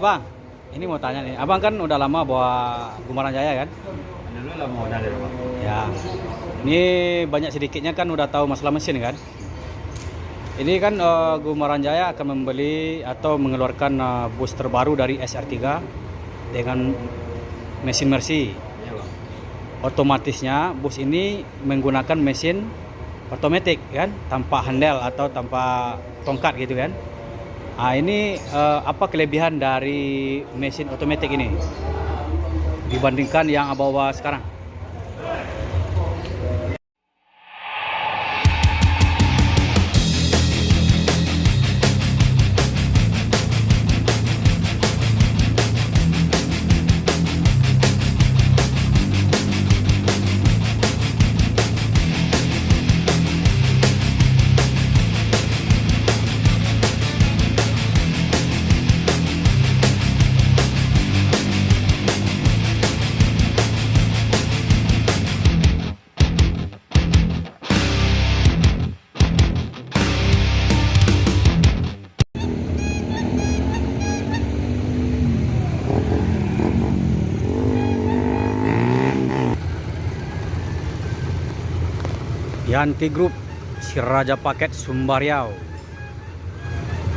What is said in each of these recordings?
Bang, ini mau tanya nih. Abang kan udah lama bawa Gumaran Jaya kan? Dulu lah mau dari rumah. Ya. Ini banyak sedikitnya kan udah tahu masalah mesin kan? Ini kan Gumaran Jaya akan membeli atau mengeluarkan bus terbaru dari SR3 dengan mesin Mercy. Iya, Bang. Otomatisnya bus ini menggunakan mesin otomatis kan, tanpa handle atau tanpa tongkat gitu kan. Nah, ini apa kelebihan dari mesin otomatis ini dibandingkan yang abang bawa sekarang? Yanti Group Siraja Paket Sumbar Riau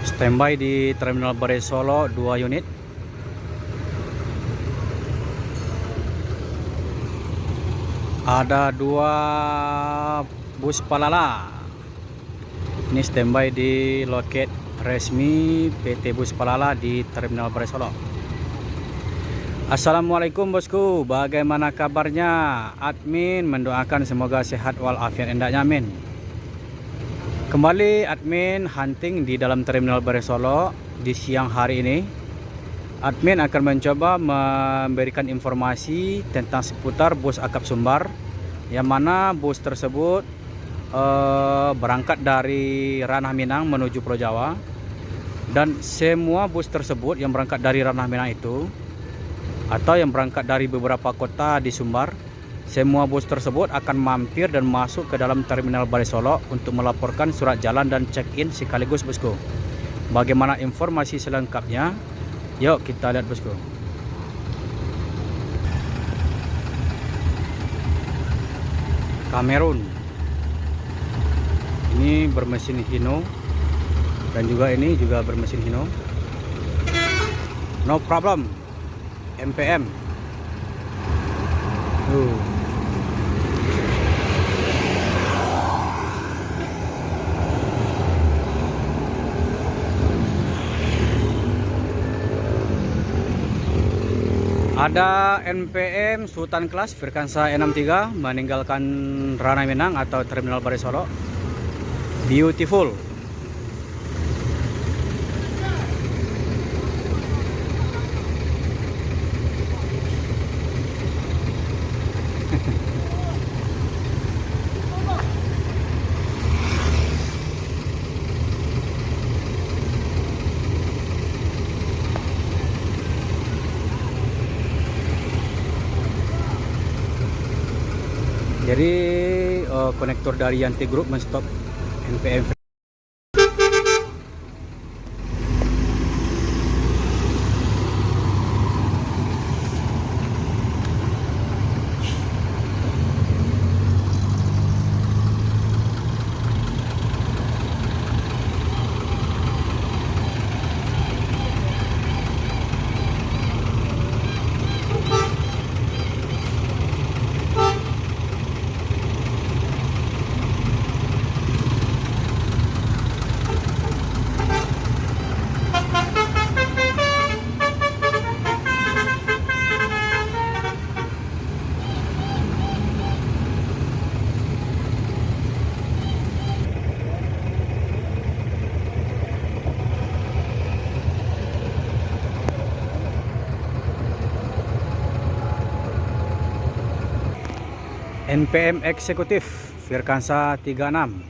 standby di Terminal Bare Solo 2 unit. Ada 2 bus Palala. Ini standby di loket resmi PT Bus Palala di Terminal Bare Solo. Assalamualaikum bosku, bagaimana kabarnya? Admin mendoakan semoga sehat walafiat endaknya, amin. Kembali admin hunting di dalam Terminal Bare Solo di siang hari ini. Admin akan mencoba memberikan informasi tentang seputar bus akap Sumbar, yang mana bus tersebut berangkat dari Ranah Minang menuju Pulau Jawa. Dan semua bus tersebut yang berangkat dari Ranah Minang itu atau yang berangkat dari beberapa kota di Sumbar, semua bus tersebut akan mampir dan masuk ke dalam Terminal Bare Solo untuk melaporkan surat jalan dan check-in sekaligus bosku. Bagaimana informasi selengkapnya? Yuk kita lihat bosku. Kamerun ini bermesin Hino, dan juga ini juga bermesin Hino. No problem. MPM. Ada NPM Sultan Kelas Firkansa E63 meninggalkan Ranah Minang atau Terminal Bare Solo. Beautiful. Jadi konektor dari Yanti Group menstop NPM. NPM Eksekutif Firkansa 36.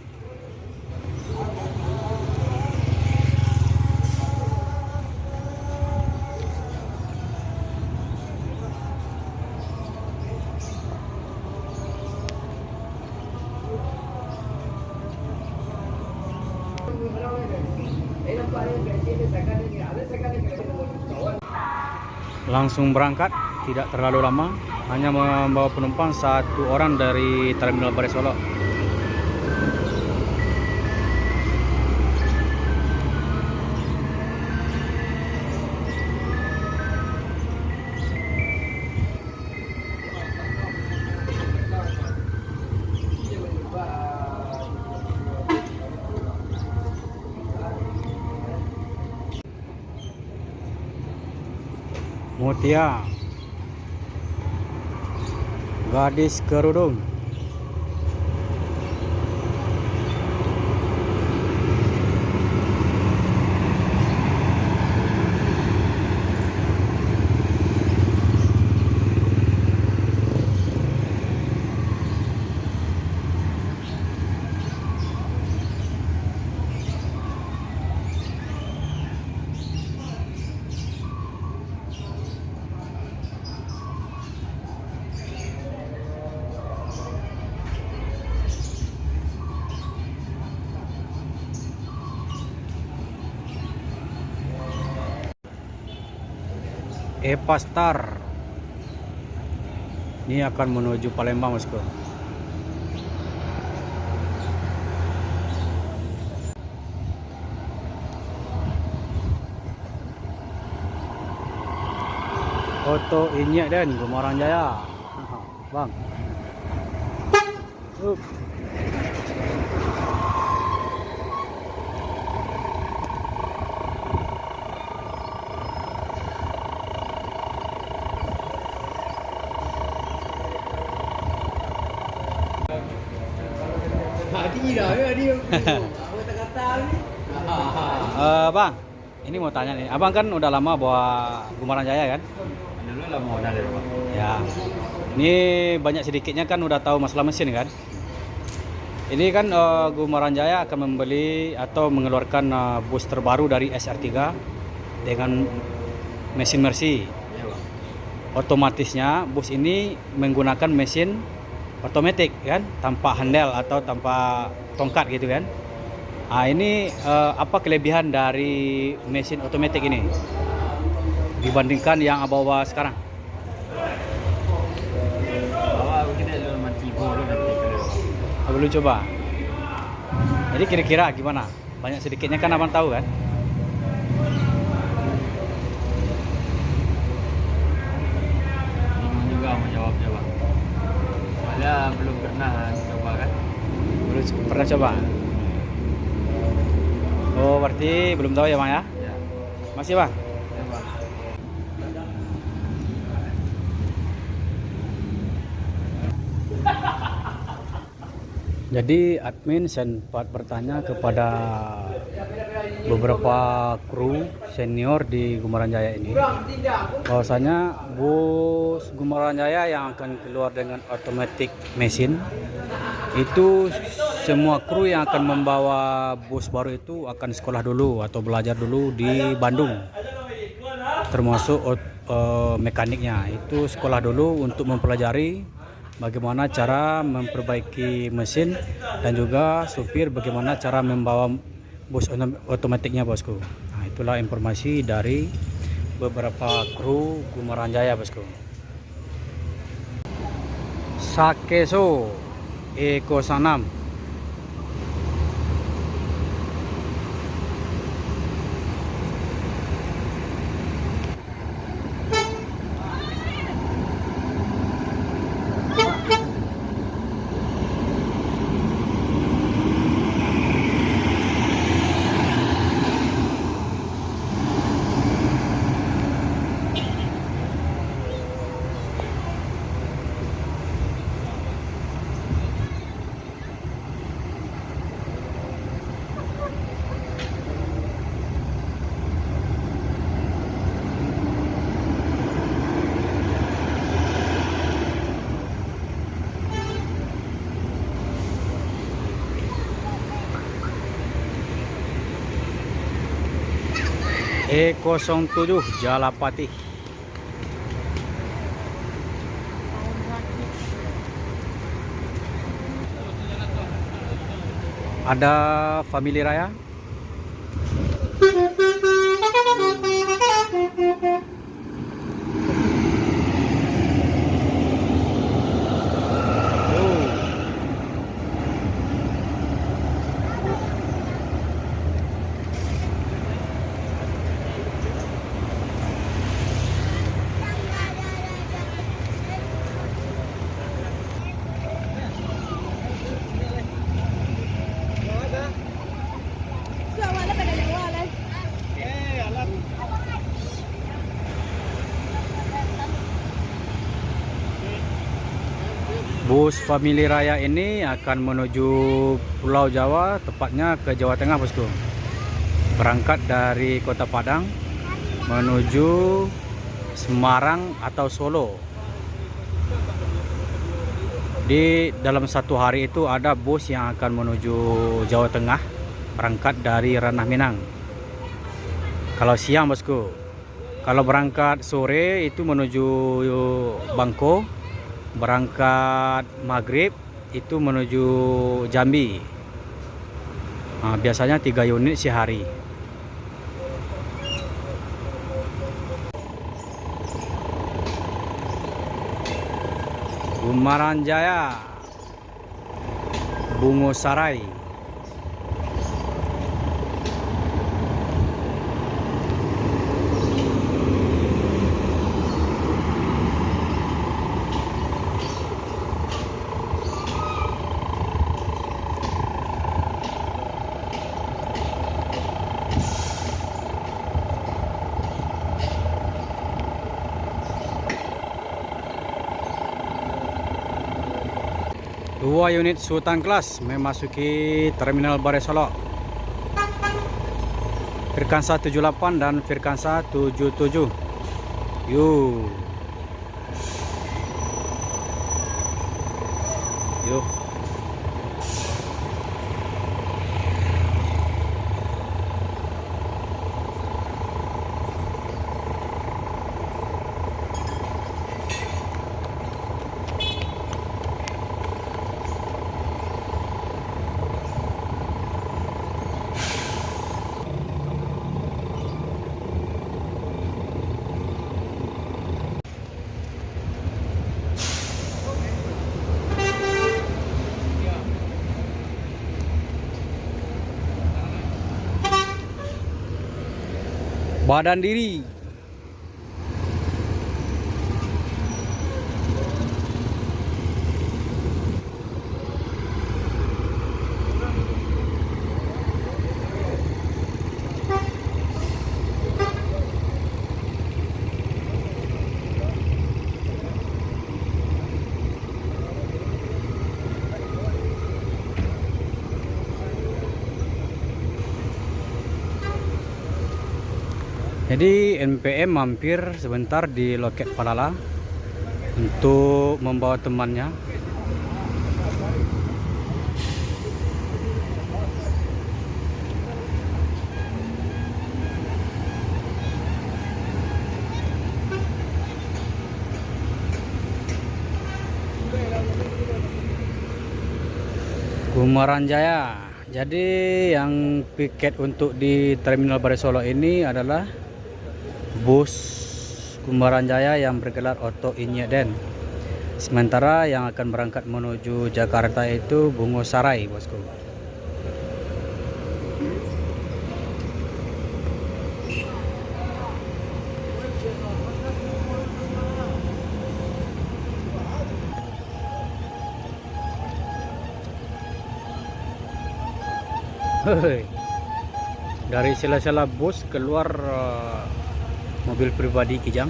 Langsung berangkat, tidak terlalu lama, hanya membawa penumpang 1 orang dari Terminal Bare Solo. Mutia, gadis kerudung. Epa Star ini akan menuju Palembang, bosku. Oto Inyek dan Gumarang Jaya, bang. Bang, ini mau tanya nih, abang kan udah lama bawa Gumarang Jaya kan? Dulu lah mau dari Pak. Ya, ini banyak sedikitnya kan udah tahu masalah mesin kan? Ini kan Gumarang Jaya akan membeli atau mengeluarkan bus terbaru dari SR3 dengan mesin Mercy. Iya, Pak. Otomatisnya bus ini menggunakan mesin otomatis kan, tanpa handle atau tanpa tongkat gitu kan. Nah, ini apa kelebihan dari mesin otomatis ini dibandingkan yang bawa sekarang? Bawa kita dulu mati dulu nanti kalau. Belum coba. Jadi kira-kira gimana? Banyak sedikitnya kan abang tahu kan? Bingung juga mau jawabnya, Pak. Soalnya belum pernah coba kan. Belum pernah coba. Oh, berarti belum tahu ya bang ya? Ya. Masih bang? Ya, Pak. Jadi admin sempat bertanya kepada beberapa kru senior di Gumarang Jaya ini, bahwasanya bus Gumarang Jaya yang akan keluar dengan automatic mesin itu semua kru yang akan membawa bus baru itu akan sekolah dulu atau belajar dulu di Bandung, termasuk mekaniknya itu sekolah dulu untuk mempelajari bagaimana cara memperbaiki mesin dan juga supir bagaimana cara membawa bus otomatiknya, bosku. Nah, itulah informasi dari beberapa kru Gumarang Jaya, bosku. Sakeso Eko Sanam. E07 Jalapati. Ada Family Raya. Bus Family Raya ini akan menuju Pulau Jawa, tepatnya ke Jawa Tengah, bosku. Berangkat dari Kota Padang menuju Semarang atau Solo. Di dalam satu hari itu ada bus yang akan menuju Jawa Tengah, berangkat dari Ranah Minang. Kalau siang, bosku. Kalau berangkat sore itu menuju Bangko. Berangkat maghrib itu menuju Jambi. Nah, biasanya 3 unit sehari. Gumaran Jaya, Bungo Sarai. Dua unit Sultan Class memasuki Terminal Bare Solo. Firkansa 78 dan Firkansa 77. Yuk. Yuk. Badan Diri. Jadi NPM mampir sebentar di loket Palala untuk membawa temannya. Gumaran Jaya. Jadi yang piket untuk di Terminal Bare Solo ini adalah bus Gumaran Jaya yang bergelar Oto Inyeden. Sementara yang akan berangkat menuju Jakarta itu Bungo Sarai, bosku. Hei. Dari sela-sela bus keluar mobil pribadi Kijang.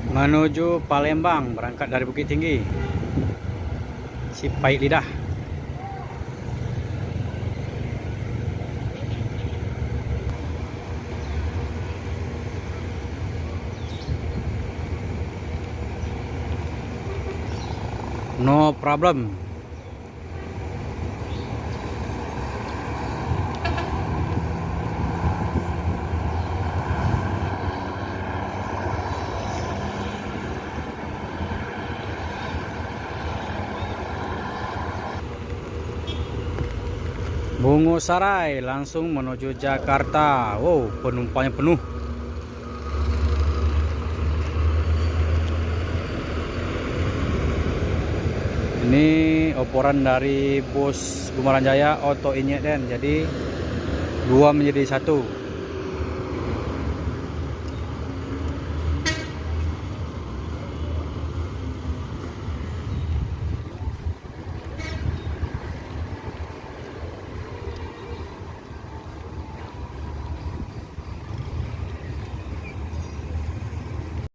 Menuju Palembang, berangkat dari Bukit Tinggi. Si pahit lidah. No problem. Bungo Sarai langsung menuju Jakarta. Wow, penumpangnya penuh. Ini operan dari bus Gumaran Jaya Auto Inyek Den. Jadi dua menjadi satu.